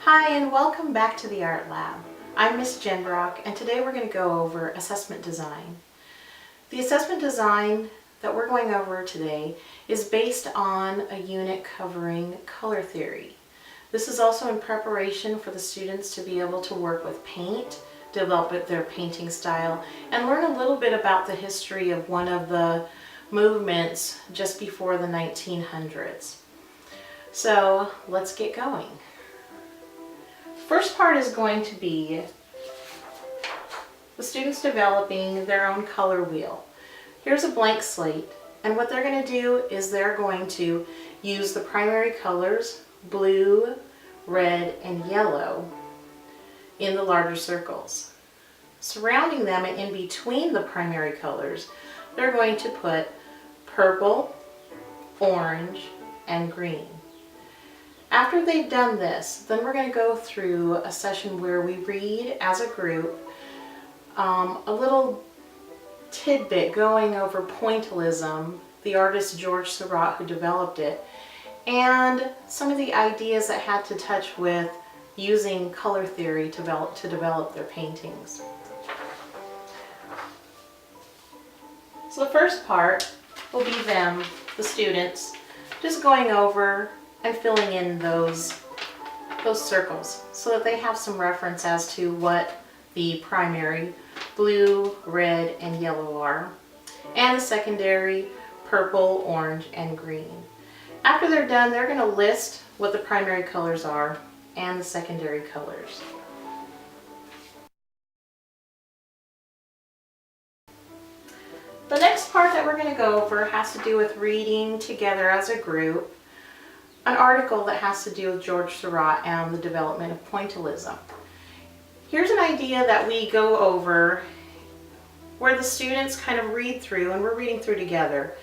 Hi and welcome back to the Art Lab. I'm Miss Jen Brock and today we're going to go over assessment design. The assessment design that we're going over today is based on a unit covering color theory. This is also in preparation for the students to be able to work with paint, develop their painting style, and learn a little bit about the history of one of the movements just before the 1900s. So let's get going. First part is going to be the students developing their own color wheel. Here's a blank slate, and what they're going to do is they're going to use the primary colors blue, red, and yellow in the larger circles. Surrounding them and in between the primary colors, they're going to put purple, orange, and green. After they've done this, then we're going to go through a session where we read as a group a little tidbit going over Pointillism, the artist George Seurat who developed it, and some of the ideas that had to touch with using color theory to develop their paintings. So the first part will be them, the students, just going over and filling in those circles so that they have some reference as to what the primary blue, red, and yellow are, and the secondary purple, orange, and green. After they're done, they're going to list what the primary colors are and the secondary colors. The next part that we're going to go over has to do with reading together as a group an article that has to do with George Seurat and the development of Pointillism. Here's an idea that we go over where the students kind of read through, and we're reading through together,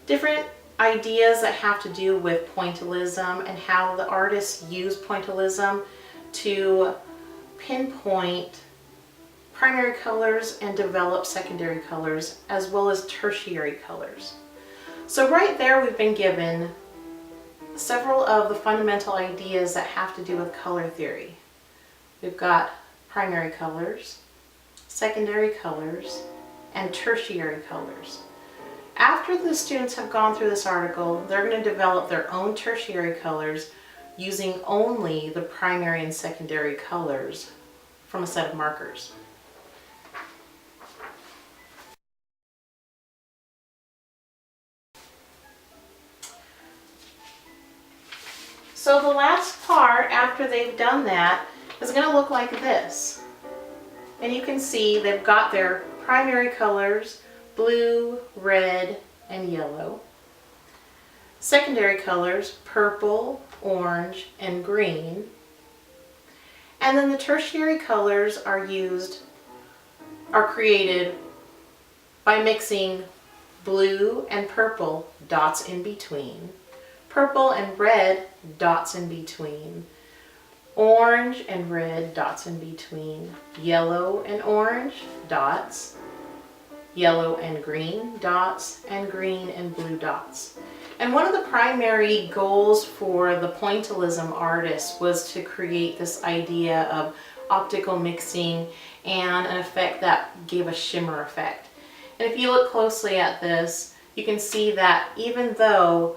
different ideas that have to do with Pointillism and how the artists use Pointillism to pinpoint primary colors and develop secondary colors as well as tertiary colors. So right there we've been given several of the fundamental ideas that have to do with color theory. We've got primary colors, secondary colors, and tertiary colors. After the students have gone through this article, they're going to develop their own tertiary colors using only the primary and secondary colors from a set of markers. So the last part after they've done that is going to look like this. And you can see they've got their primary colors, blue, red, and yellow. Secondary colors, purple, orange, and green. And then the tertiary colors are created by mixing blue and purple dots in between, purple and red dots in between, orange and red dots in between, yellow and orange dots, yellow and green dots, and green and blue dots. And one of the primary goals for the Pointillism artists was to create this idea of optical mixing and an effect that gave a shimmer effect. And if you look closely at this, you can see that even though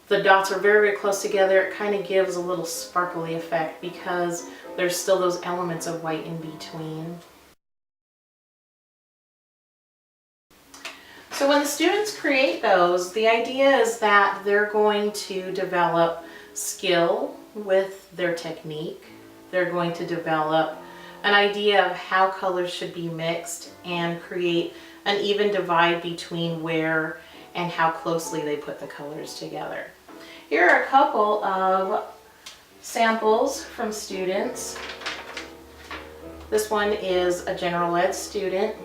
the dots are very, very close together, it kind of gives a little sparkly effect because there's still those elements of white in between. So when the students create those, the idea is that they're going to develop skill with their technique. They're going to develop an idea of how colors should be mixed and create an even divide between where and how closely they put the colors together. Here are a couple of samples from students. This one is a general ed student,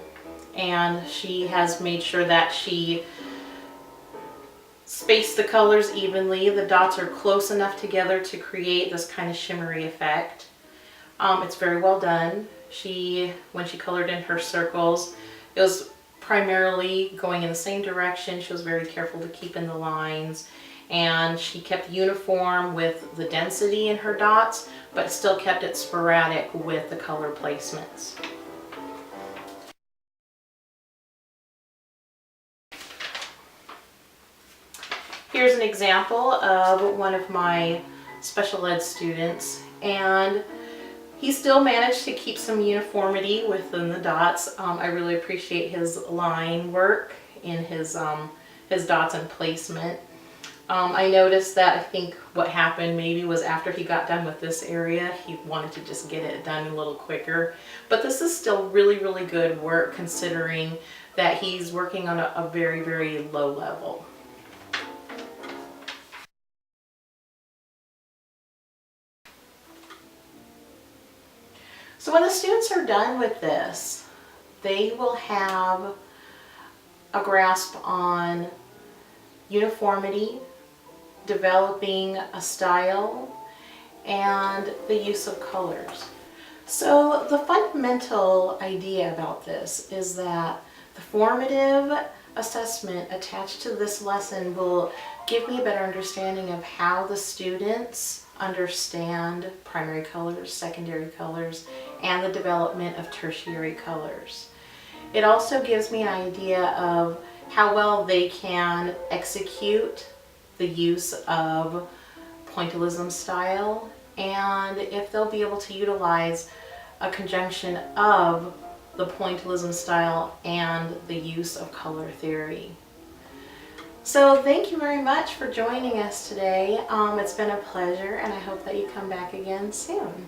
and she has made sure that she spaced the colors evenly. The dots are close enough together to create this kind of shimmery effect. It's very well done. When she colored in her circles, it was primarily going in the same direction. She was very careful to keep in the lines and she kept uniform with the density in her dots, but still kept it sporadic with the color placements. Here's an example of one of my special ed students, and he still managed to keep some uniformity within the dots. I really appreciate his line work in his dots and placement. I noticed that I think what happened maybe was after he got done with this area, he wanted to just get it done a little quicker. But this is still really, really good work considering that he's working on a very, very low level. So when the students are done with this, they will have a grasp on uniformity, developing a style, and the use of colors. So the fundamental idea about this is that the formative assessment attached to this lesson will give me a better understanding of how the students understand primary colors, secondary colors, and the development of tertiary colors. It also gives me an idea of how well they can execute the use of Pointillism style, and if they'll be able to utilize a conjunction of the Pointillism style and the use of color theory. So thank you very much for joining us today. It's been a pleasure, and I hope that you come back again soon.